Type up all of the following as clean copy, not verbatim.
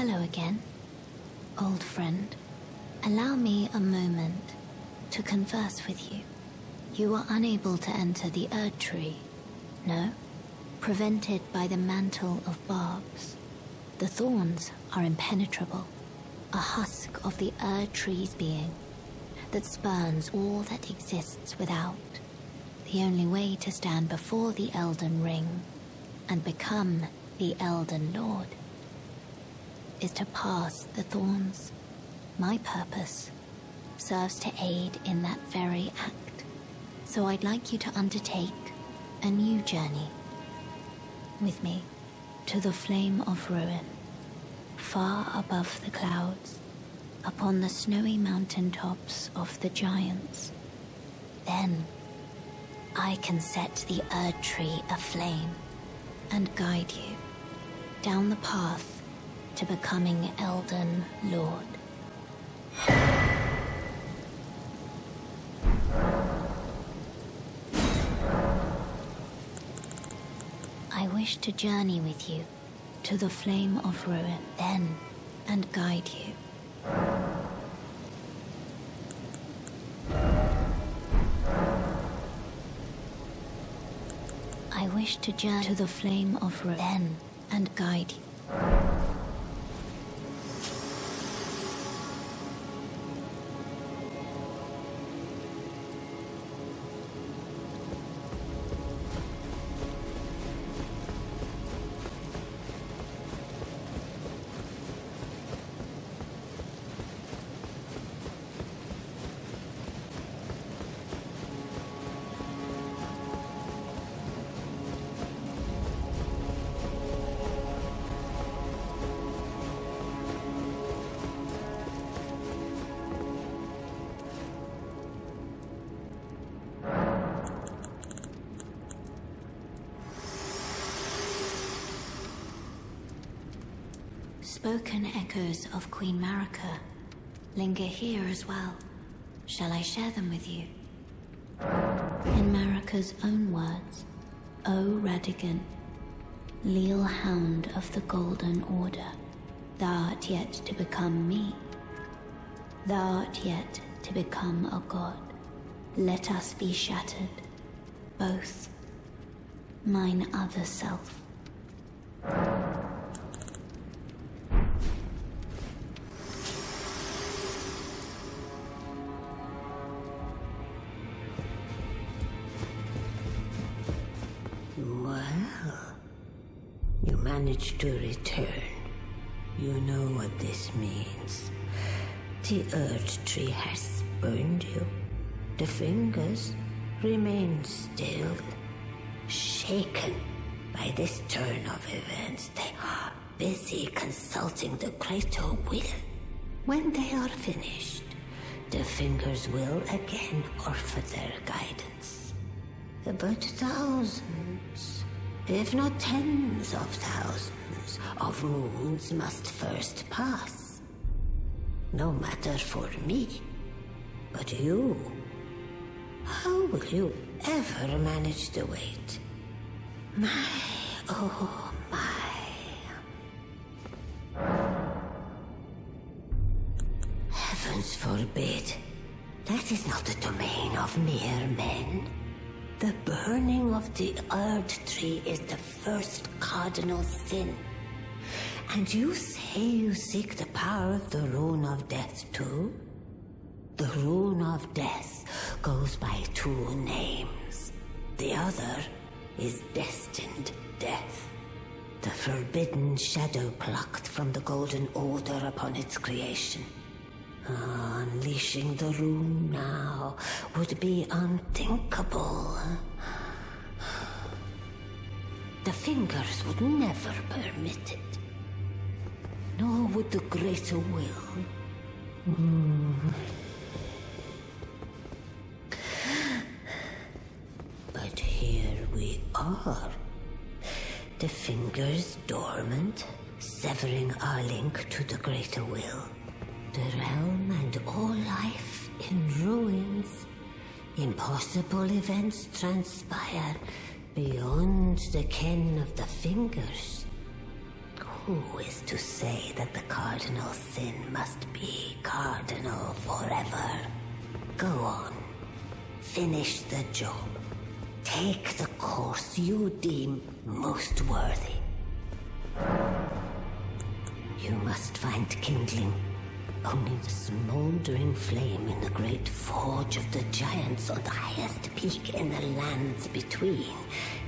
Hello again, old friend. Allow me a moment to converse with you. You are unable to enter the Erd Tree, no? Prevented by the mantle of barbs. The thorns are impenetrable, a husk of the Erd Tree's being that spurns all that exists without. The only way to stand before the Elden Ring and become the Elden Lord is to pass the thorns. My purpose serves to aid in that very act, so I'd like you to undertake a new journey with me to the Flame of Ruin, far above the clouds, upon the snowy mountain tops of the giants. Then I can set the Erd Tree aflame and guide you down the path to becoming Elden Lord. I wish to journey with you to the Flame of Ruin, then, and guide you. I wish to journey to the Flame of Ruin, then, and guide you. Spoken echoes of Queen Marika linger here as well. Shall I share them with you? In Marika's own words, O Radigan, leal hound of the Golden Order, thou art yet to become me. Thou art yet to become a god. Let us be shattered, both, mine other self. You managed to return. You know what this means. The Erd Tree has spurned you. The fingers remain still, shaken by this turn of events. They are busy consulting the greater will. When they are finished, the fingers will again offer their guidance. But thousands, if not tens of thousands, of moons must first pass. No matter for me, but you. How will you ever manage the weight? My, oh my. Heavens forbid. That is not the domain of mere men. The burning of the Erd Tree is the first cardinal sin. And you say you seek the power of the Rune of Death too? The Rune of Death goes by two names. The other is Destined Death. The forbidden shadow plucked from the Golden Order upon its creation. Unleashing the rune now would be unthinkable. The fingers would never permit it. Nor would the greater will. But here we are. The fingers dormant, severing our link to the greater will. The realm and all life in ruins. Impossible events transpire beyond the ken of the fingers. Who is to say that the cardinal sin must be cardinal forever? Go on. Finish the job. Take the course you deem most worthy. You must find kindling. Only the smoldering flame in the great forge of the giants on the highest peak in the lands between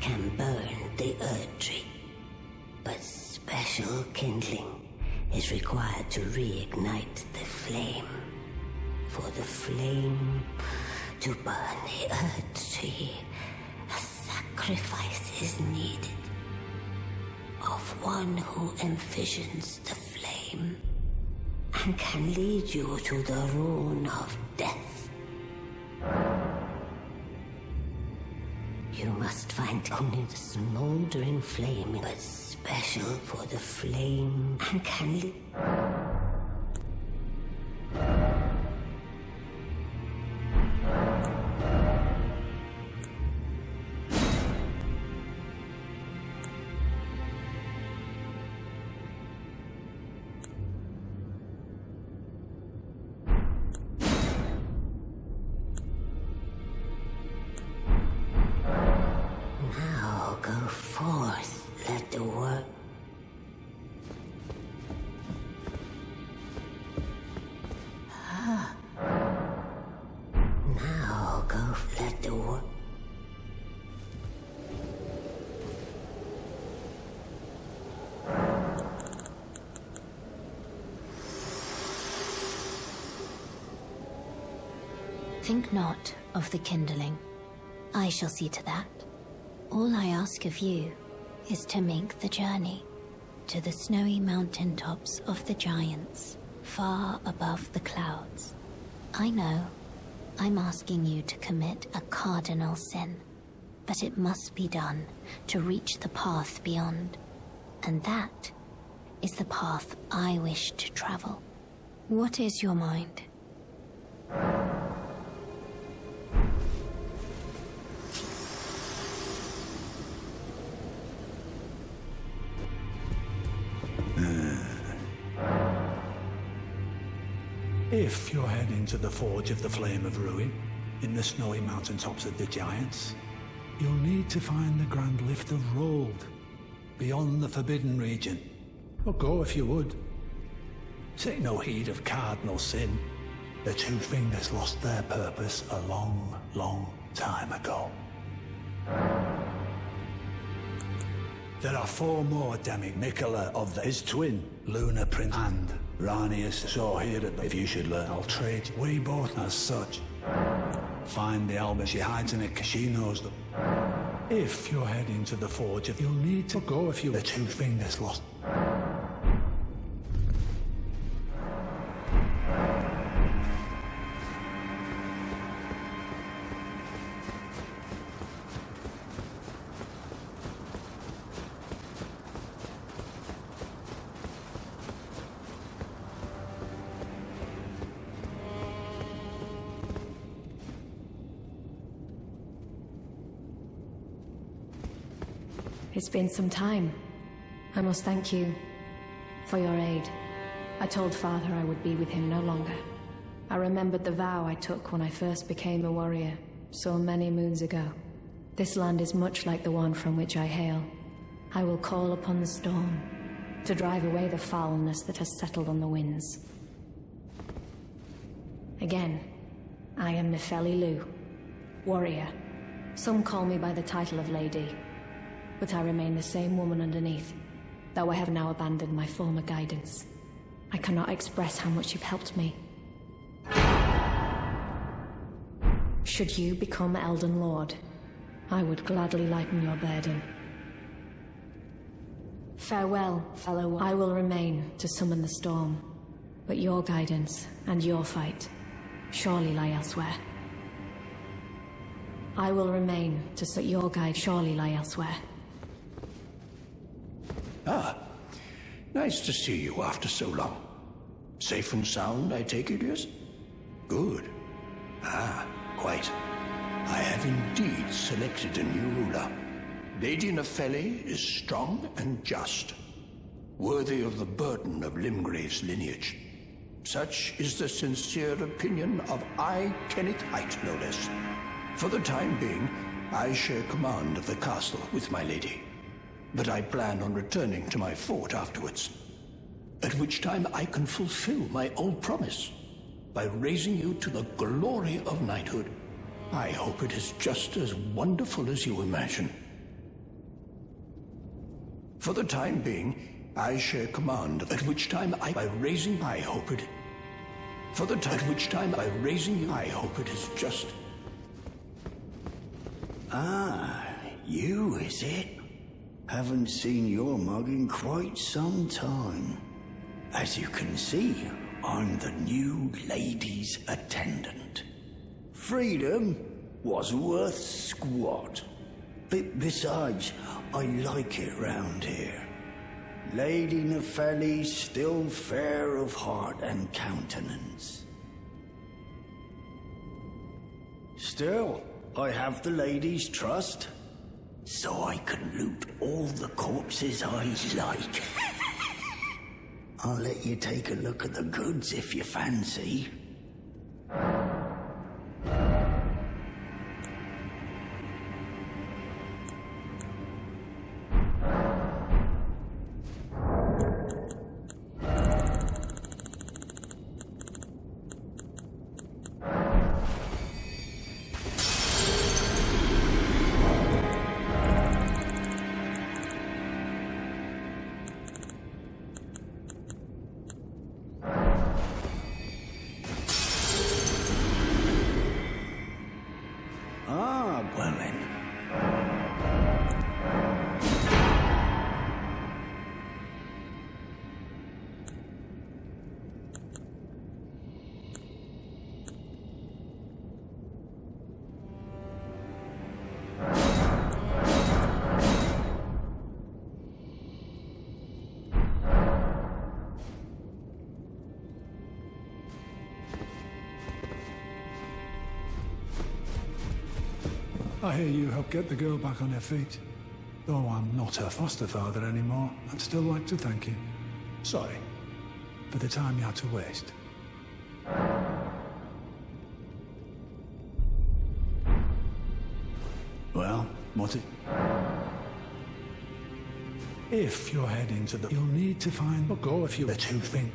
can burn the Earth Tree. But special kindling is required to reignite the flame. For the flame to burn the Earth Tree, a sacrifice is needed of one who envisions the flame and can lead you to the rune of death. You must find only the smoldering flame, but special for the flame and can lead... Think not of the kindling. I shall see to that. All I ask of you is to make the journey to the snowy mountain tops of the giants, far above the clouds. I know I'm asking you to commit a cardinal sin, but it must be done to reach the path beyond. And that is the path I wish to travel. What is your mind? If you're heading to the Forge of the Flame of Ruin, in the snowy mountaintops of the Giants, you'll need to find the Grand Lift of Rold, beyond the Forbidden Region. Or go if you would. Take no heed of cardinal sin. The Two Fingers lost their purpose a long, long time ago. There are 4 more Demi Nicola of his twin, Luna Prince, and Ranius. So here at the... If you should learn, I'll trade. We both as such. Find the album. She hides in it, she knows them. If you're heading to the Forge, you'll need to go if you... The Two Fingers lost. It's been some time. I must thank you for your aid. I told Father I would be with him no longer. I remembered the vow I took when I first became a warrior, so many moons ago. This land is much like the one from which I hail. I will call upon the storm to drive away the foulness that has settled on the winds. Again, I am Nefeli Lu, warrior. Some call me by the title of Lady, but I remain the same woman underneath, though I have now abandoned my former guidance. I cannot express how much you've helped me. Should you become Elden Lord, I would gladly lighten your burden. Farewell, fellow one. I will remain to summon the storm, but your guidance and your fight surely lie elsewhere. I will remain to set your guide surely lie elsewhere. Ah, nice to see you after so long. Safe and sound, I take it, yes? Good. Ah, quite. I have indeed selected a new ruler. Lady Nefeli is strong and just. worthy of the burden of Limgrave's lineage. Such is the sincere opinion of I, Kenneth Height, no less. For the time being, I share command of the castle with my lady. But I plan on returning to my fort afterwards. At which time I can fulfill my old promise by raising you to the glory of knighthood. I hope it is just as wonderful as you imagine. For the time being, I share command, at which time I hope it. For the time, at which time by raising you, I hope it is just. Ah, you, is it? Haven't seen your mug in quite some time. As you can see, I'm the new lady's attendant. Freedom was worth squat. Besides, I like it round here. Lady Nepheli's still fair of heart and countenance. Still, I have the lady's trust, so I can loot all the corpses I like. I'll let you take a look at the goods if you fancy. I hear you helped get the girl back on her feet. Though I'm not her foster father anymore, I'd still like to thank you. Sorry for the time you had to waste. Well, what's it? If you're heading to the... You'll need to find... Or go if you... The two thing.